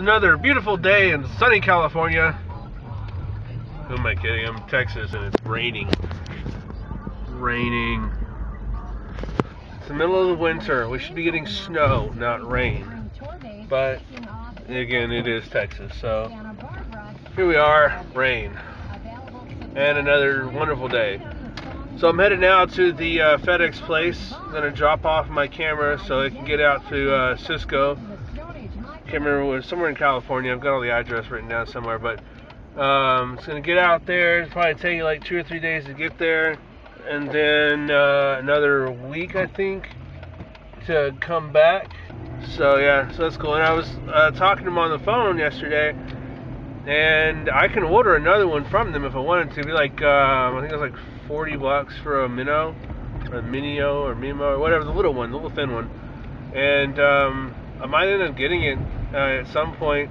another beautiful day in sunny California. Who am I kidding? I'm in Texas and it's raining. It's the middle of the winter. We should be getting snow, not rain. But again, it is Texas, so here we are, rain. And another wonderful day. So I'm headed now to the FedEx place. I'm going to drop off my camera so I can get out to Cisco. Can't remember, it was somewhere in California. I've got all the address written down somewhere, but it's going to get out there. It's probably take you like 2 or 3 days to get there, and then another week, I think, to come back. So yeah, so that's cool. And I was talking to them on the phone yesterday, and I can order another one from them if I wanted to. It'd be like I think it was like $40 for a Minnow, or a Minio, or Mimo, or whatever, the little one, the little thin one. And I might end up getting it at some point.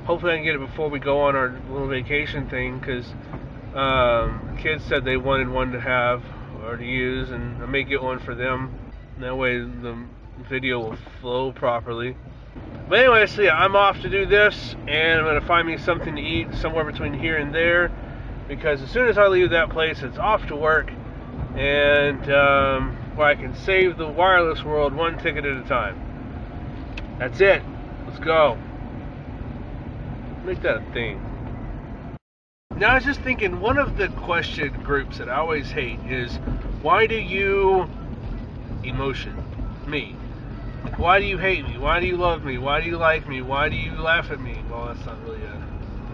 Hopefully I can get it before we go on our little vacation thing, because kids said they wanted one to have or to use, and I may get one for them. That way the video will flow properly. But anyway, so yeah, I'm off to do this, and I'm going to find me something to eat somewhere between here and there, because as soon as I leave that place, it's off to work, and where I can save the wireless world one ticket at a time. That's it. Let's go. Make that a thing. Now I was just thinking, one of the question groups that I always hate is, why do you emotion me? Like, why do you hate me? Why do you love me? Why do you like me? Why do you laugh at me? Well, that's not really an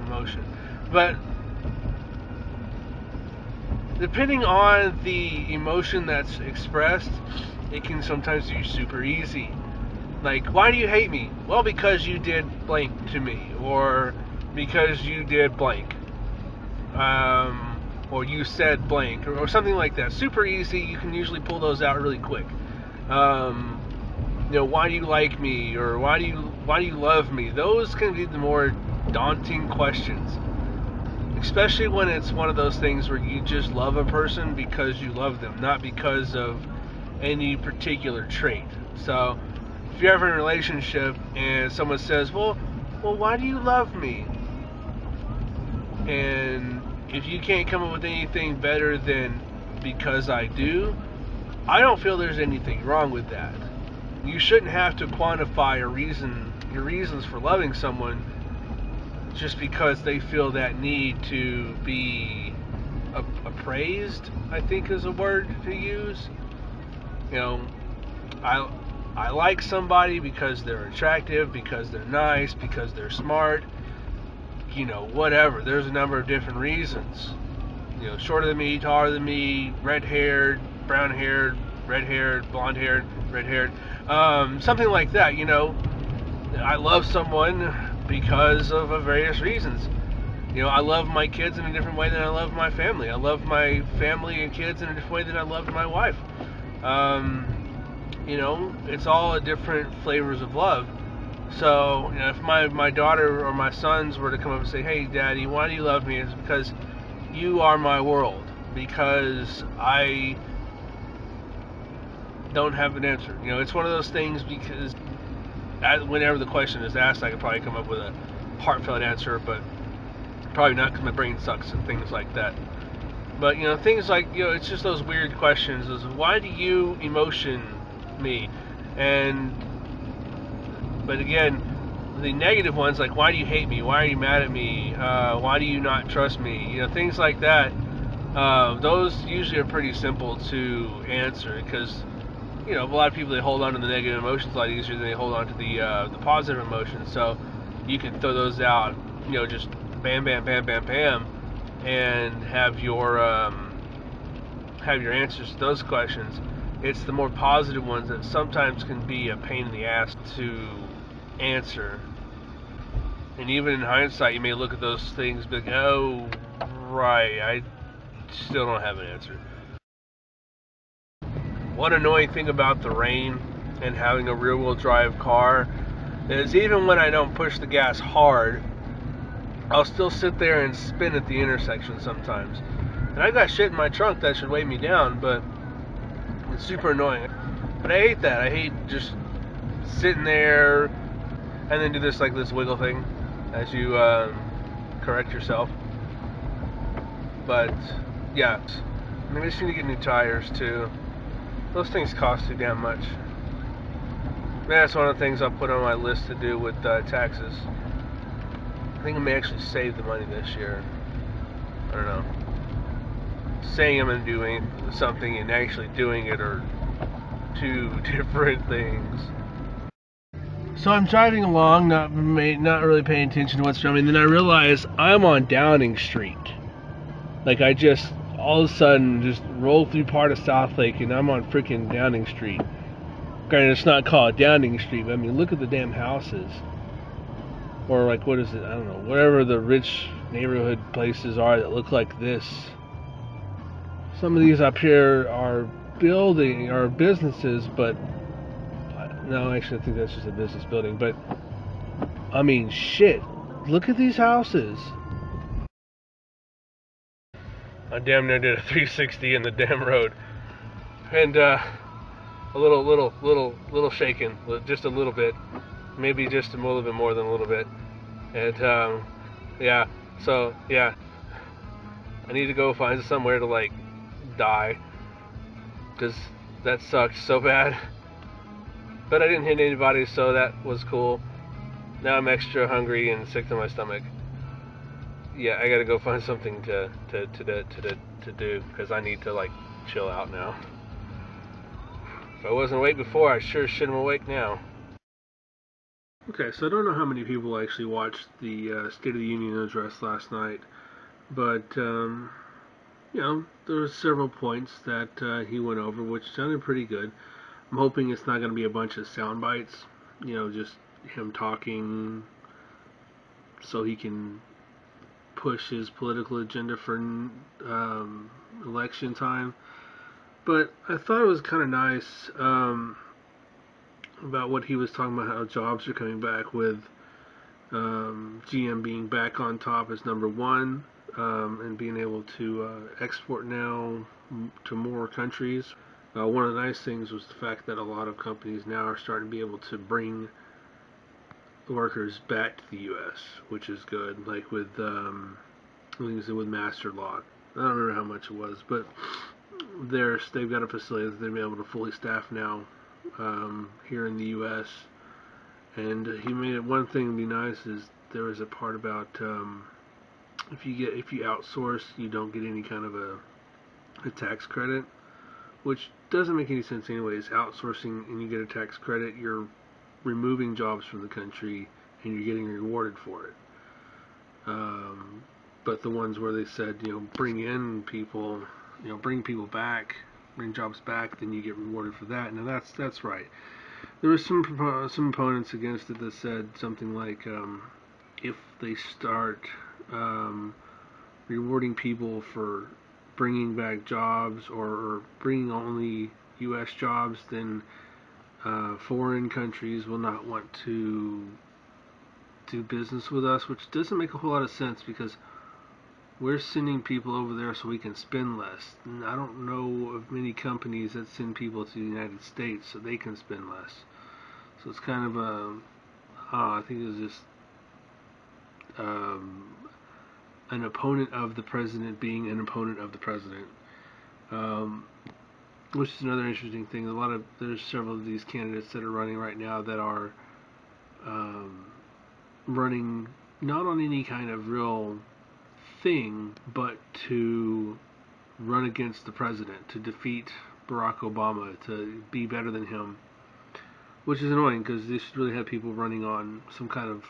emotion. But depending on the emotion that's expressed, it can sometimes be super easy. Like, why do you hate me? Well, because you did blank to me, or because you did blank, or you said blank, or something like that. Super easy. You can usually pull those out really quick. You know, why do you like me, or why do you love me? Those can be the more daunting questions, especially when it's one of those things where you just love a person because you love them, not because of any particular trait. So if you're ever in a relationship and someone says, well, why do you love me? And if you can't come up with anything better than because I do, I don't feel there's anything wrong with that. You shouldn't have to quantify your reasons for loving someone just because they feel that need to be appraised, I think is a word to use. You know, I like somebody because they're attractive, because they're nice, because they're smart, you know, whatever. There's a number of different reasons. You know, shorter than me, taller than me, red-haired, brown-haired, red-haired, blonde-haired, red-haired, something like that, you know. I love someone because of various reasons. You know, I love my kids in a different way than I love my family. I love my family and kids in a different way than I love my wife. You know, it's all different flavors of love. So, you know, if my daughter or my sons were to come up and say, hey, Daddy, why do you love me? It's because you are my world. Because I don't have an answer. You know, it's one of those things, because whenever the question is asked, I could probably come up with a heartfelt answer, but probably not, because my brain sucks and things like that. But, you know, things like, you know, it's just those weird questions. Is why do you emotion me? But again, the negative ones, like, why do you hate me? Why are you mad at me? Why do you not trust me? You know, things like that. Those usually are pretty simple to answer, because, you know, a lot of people, they hold on to the negative emotions a lot easier than they hold on to the positive emotions. So you can throw those out, you know, just bam, bam, bam, bam, bam, and have your answers to those questions. It's the more positive ones that sometimes can be a pain in the ass to answer. And even in hindsight, you may look at those things and be like, oh, right, I still don't have an answer. One annoying thing about the rain and having a rear-wheel drive car is, even when I don't push the gas hard, I'll still sit there and spin at the intersection sometimes. And I got shit in my trunk that should weigh me down, but it's super annoying. But I hate that. I hate just sitting there. and then do this wiggle thing as you correct yourself. But yeah, I just need to get new tires too. Those things cost too damn much. That's one of the things I'll put on my list to do with taxes. I think I may actually save the money this year. I don't know. Saying I'm going to do something and actually doing it are two different things. So I'm driving along, not really paying attention to what's coming, and then I realize I'm on Downing Street. Like I just all of a sudden just rolled through part of South Lake and I'm on freaking Downing Street. Granted, it's not called Downing Street, but I mean, look at the damn houses. Or like, what is it? I don't know. Whatever the rich neighborhood places are that look like this. Some of these up here are businesses, but no, actually, I think that's just a business building. But I mean, shit. Look at these houses. I damn near did a 360 in the damn road, and a little shaken, just a little bit, maybe just a little bit more than a little bit, and yeah. So yeah, I need to go find somewhere to like die, because that sucked so bad. But I didn't hit anybody, so that was cool. Now I'm extra hungry and sick to my stomach. Yeah, I gotta go find something to do, because I need to like chill out now. If I wasn't awake before, I sure shouldn't awake now. Okay, so I don't know how many people actually watched the State of the Union address last night, but you know, there were several points that he went over, which sounded pretty good. I'm hoping it's not going to be a bunch of sound bites, you know, just him talking so he can push his political agenda for election time. But I thought it was kind of nice about what he was talking about, how jobs are coming back, with GM being back on top as number one, and being able to export now to more countries. One of the nice things was the fact that a lot of companies now are starting to be able to bring workers back to the U.S., which is good. Like with, I think it with Master Lock. I don't remember how much it was, but they've got a facility that they've been able to fully staff now here in the U.S. And he made it, one thing to be nice is there was a part about if you outsource, you don't get any kind of a tax credit, which doesn't make any sense anyways. Outsourcing and you get a tax credit, you're removing jobs from the country and you're getting rewarded for it. But the ones where they said, you know, bring in people, you know, bring people back, bring jobs back, then you get rewarded for that. Now that's right. There were some opponents against it that said something like, if they start rewarding people for bringing back jobs or bringing only U.S. jobs, then foreign countries will not want to do business with us, which doesn't make a whole lot of sense, because we're sending people over there so we can spend less. And I don't know of many companies that send people to the United States so they can spend less. So it's kind of I think it was just an opponent of the president being an opponent of the president, which is another interesting thing. There's several of these candidates that are running right now that are running not on any kind of real thing, but to run against the president, to defeat Barack Obama, to be better than him, which is annoying, because they should really have people running on some kind of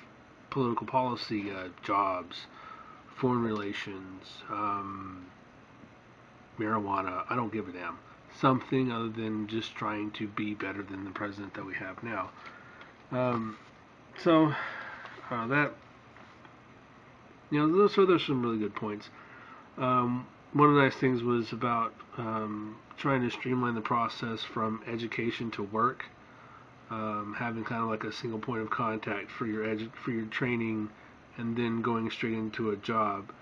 political policy, jobs, foreign relations, marijuana. I don't give a damn. Something other than just trying to be better than the president that we have now. That, you know, so there's some really good points. One of the nice things was about trying to streamline the process from education to work, having kind of like a single point of contact for your training, and then going straight into a job.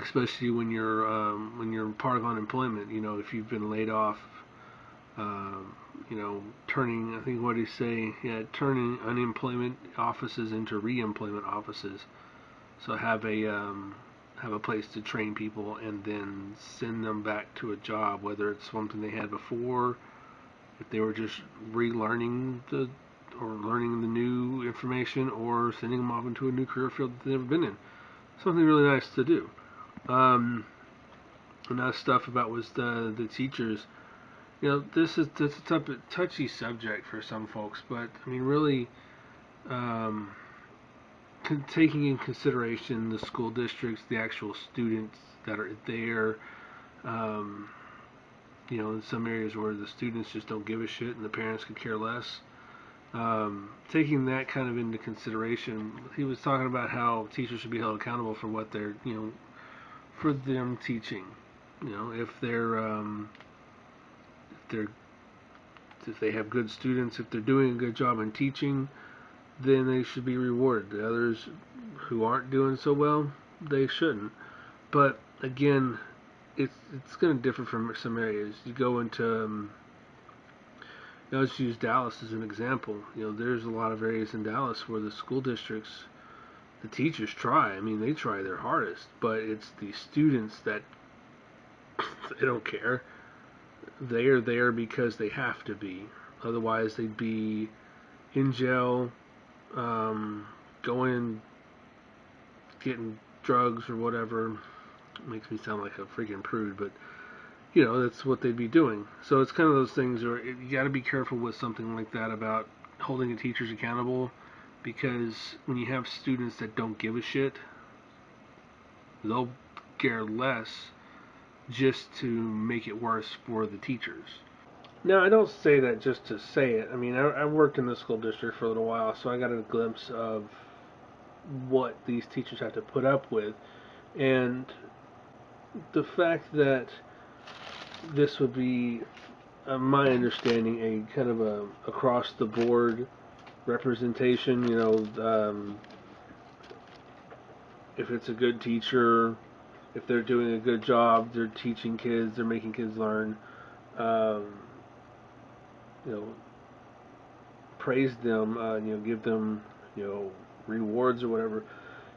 Especially when you're part of unemployment. You know, if you've been laid off turning, I think what he's saying, turning unemployment offices into re-employment offices. So have a place to train people and then send them back to a job, whether it's something they had before, if they were just relearning or learning the new information, or sending them off into a new career field that they've never been in. Something really nice to do. Another stuff about was the teachers. This is a touchy subject for some folks, but I mean, really, taking in consideration the school districts, the actual students that are there. In some areas where the students just don't give a shit and the parents could care less. Taking that kind of into consideration, he was talking about how teachers should be held accountable for what they're, for them teaching. If they have good students, if they're doing a good job in teaching, then they should be rewarded. The others who aren't doing so well, they shouldn't. But again, it's going to differ from some areas. You go into, let's use Dallas as an example. There's a lot of areas in Dallas where the school districts, the teachers try. I mean, they try their hardest, but it's the students that they don't care. They are there because they have to be. Otherwise, they'd be in jail, going, getting drugs or whatever. Makes me sound like a freaking prude, but that's what they'd be doing. So it's kind of those things where you got to be careful with something like that about holding the teachers accountable, because when you have students that don't give a shit, they'll care less just to make it worse for the teachers. Now, I don't say that just to say it. I mean, I worked in the school district for a little while, so I got a glimpse of what these teachers have to put up with. And the fact that this would be, my understanding, a kind of a across-the-board representation, if it's a good teacher, if they're doing a good job, they're teaching kids, they're making kids learn, praise them, give them, rewards or whatever.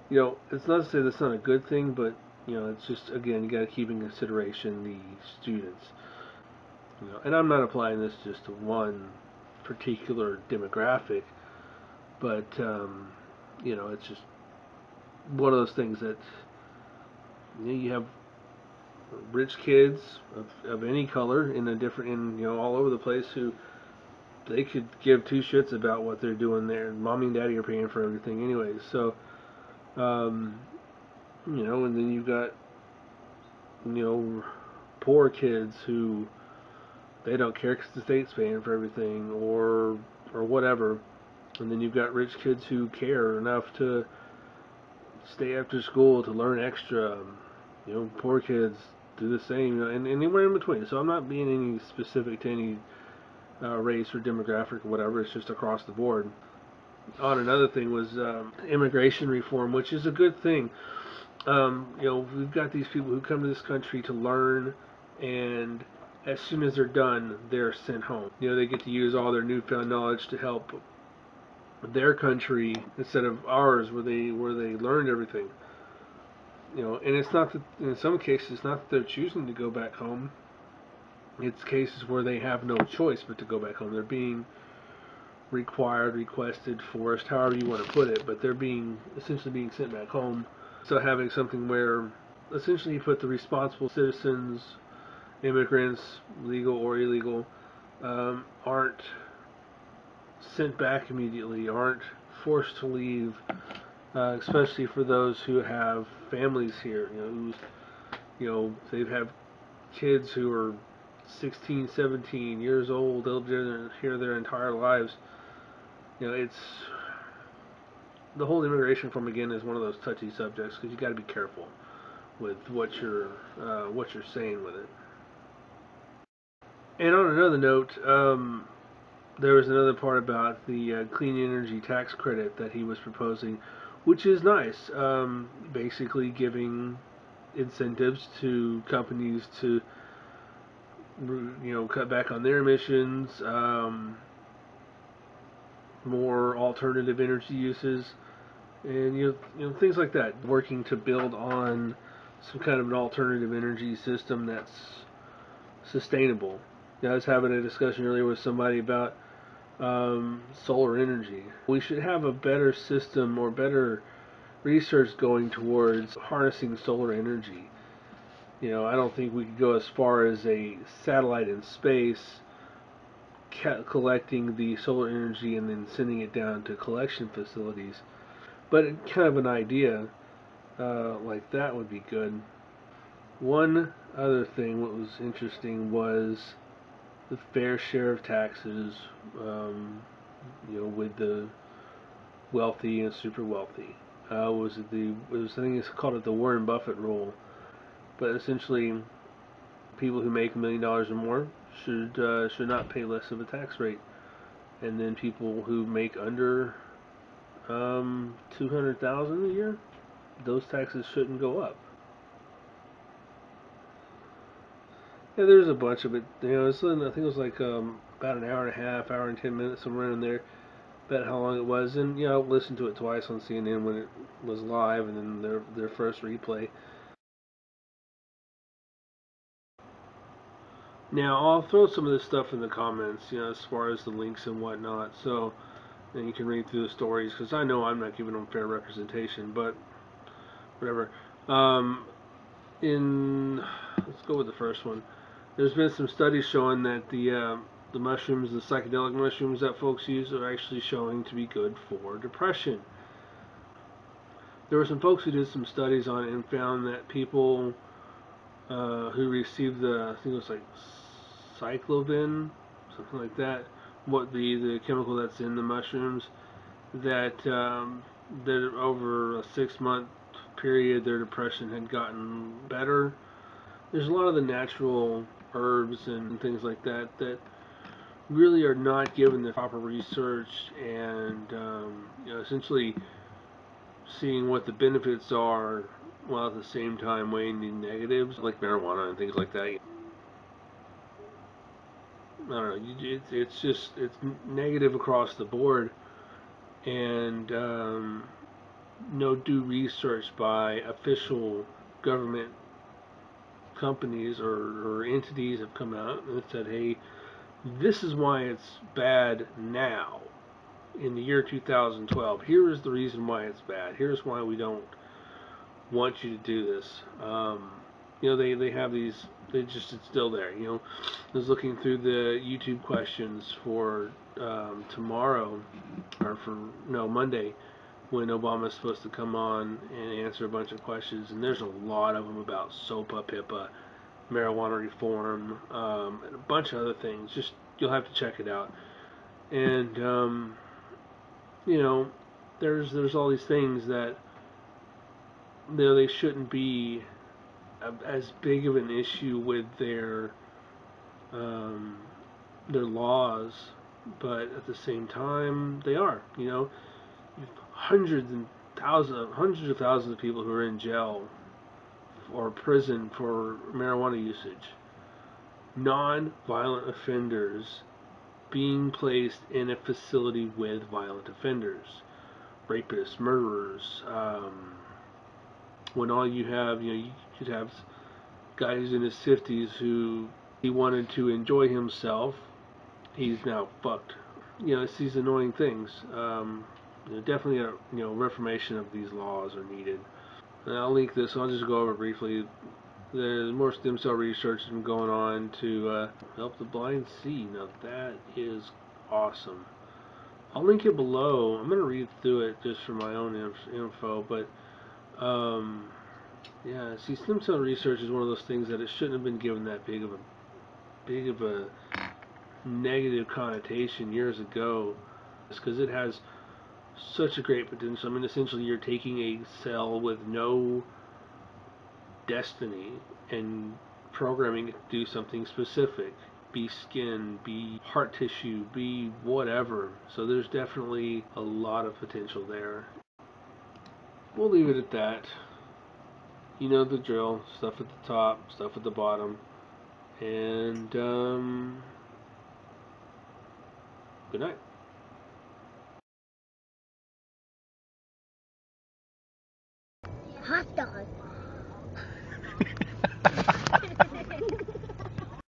It's not to say that's not a good thing, but it's just, again, you got to keep in consideration the students. And I'm not applying this just to one particular demographic, but it's just one of those things that you have rich kids of any color all over the place who they could give two shits about what they're doing there. Mommy and daddy are paying for everything anyways. So, and then you've got, poor kids who they don't care because the state's paying for everything or whatever. And then you've got rich kids who care enough to stay after school to learn extra. Poor kids do the same, and anywhere in between. So I'm not being any specific to any race or demographic or whatever. It's just across the board. On another thing was immigration reform, which is a good thing. We've got these people who come to this country to learn, and as soon as they're done, they're sent home. They get to use all their newfound knowledge to help their country instead of ours, where they learned everything. And it's not that, in some cases, it's not that they're choosing to go back home. It's cases where they have no choice but to go back home. They're being required, requested, forced, however you want to put it, but they're essentially being sent back home. So having something where essentially you put the responsible citizens, immigrants, legal or illegal, aren't sent back immediately, aren't forced to leave, especially for those who have families here, they've have kids who are 16, 17 years old, they'll be here their entire lives. It's the whole immigration reform, again, is one of those touchy subjects because you got to be careful with what you're saying with it. And on another note, there was another part about the clean energy tax credit that he was proposing, which is nice. Basically giving incentives to companies to cut back on their emissions, more alternative energy uses, and things like that. Working to build on some kind of an alternative energy system that's sustainable. I was having a discussion earlier with somebody about solar energy. We should have a better system or better research going towards harnessing solar energy. I don't think we could go as far as a satellite in space collecting the solar energy and then sending it down to collection facilities. But kind of an idea like that would be good. One other thing what was interesting was the fair share of taxes, with the wealthy and super wealthy. I think it's called the Warren Buffett rule, but essentially, people who make $1 million or more should not pay less of a tax rate, and then people who make under $200,000 a year, those taxes shouldn't go up. Yeah, there's a bunch of it. I think it was like about an hour and a half, hour and 10 minutes, somewhere in there. About how long it was, and I listened to it twice on CNN when it was live, and then their first replay. Now I'll throw some of this stuff in the comments, as far as the links and whatnot, so then you can read through the stories, because I know I'm not giving them fair representation, but whatever. Let's go with the first one. There's been some studies showing that the mushrooms, the psychedelic mushrooms that folks use, are actually showing to be good for depression. There were some folks who did some studies on it and found that people who received I think it was like cyclovin, something like that, the chemical that's in the mushrooms, that over a 6-month period their depression had gotten better. There's a lot of the natural herbs and things like that that really are not given the proper research, and essentially seeing what the benefits are while at the same time weighing the negatives, like marijuana and things like that. I don't know. It's negative across the board, and no due research by official government companies or entities have come out and said, hey, this is why it's bad now in the year 2012. Here is the reason why it's bad. Here's why we don't want you to do this. They have these, it's still there. I was looking through the YouTube questions for tomorrow, or Monday, when Obama's supposed to come on and answer a bunch of questions, and there's a lot of them about SOPA, PIPA, marijuana reform, and a bunch of other things. Just, you'll have to check it out. And there's all these things that they shouldn't be as big of an issue with their laws, but at the same time they are. Hundreds of thousands of people who are in jail or prison for marijuana usage. Non-violent offenders being placed in a facility with violent offenders, rapists, murderers. When all you have, you could have guys in his 50s who he wanted to enjoy himself. He's now fucked. It's these annoying things. Definitely a reformation of these laws are needed. And I'll link this. I'll just go over briefly. There's more stem cell research has been going on to help the blind see. Now that is awesome. I'll link it below. I'm going to read through it just for my own info, but see, stem cell research is one of those things that it shouldn't have been given that big of a negative connotation years ago, because it has such a great potential. I mean, essentially, you're taking a cell with no destiny and programming it to do something specific. Be skin, be heart tissue, be whatever. So there's definitely a lot of potential there. We'll leave it at that. You know the drill. Stuff at the top, stuff at the bottom. And good night. Hot dog.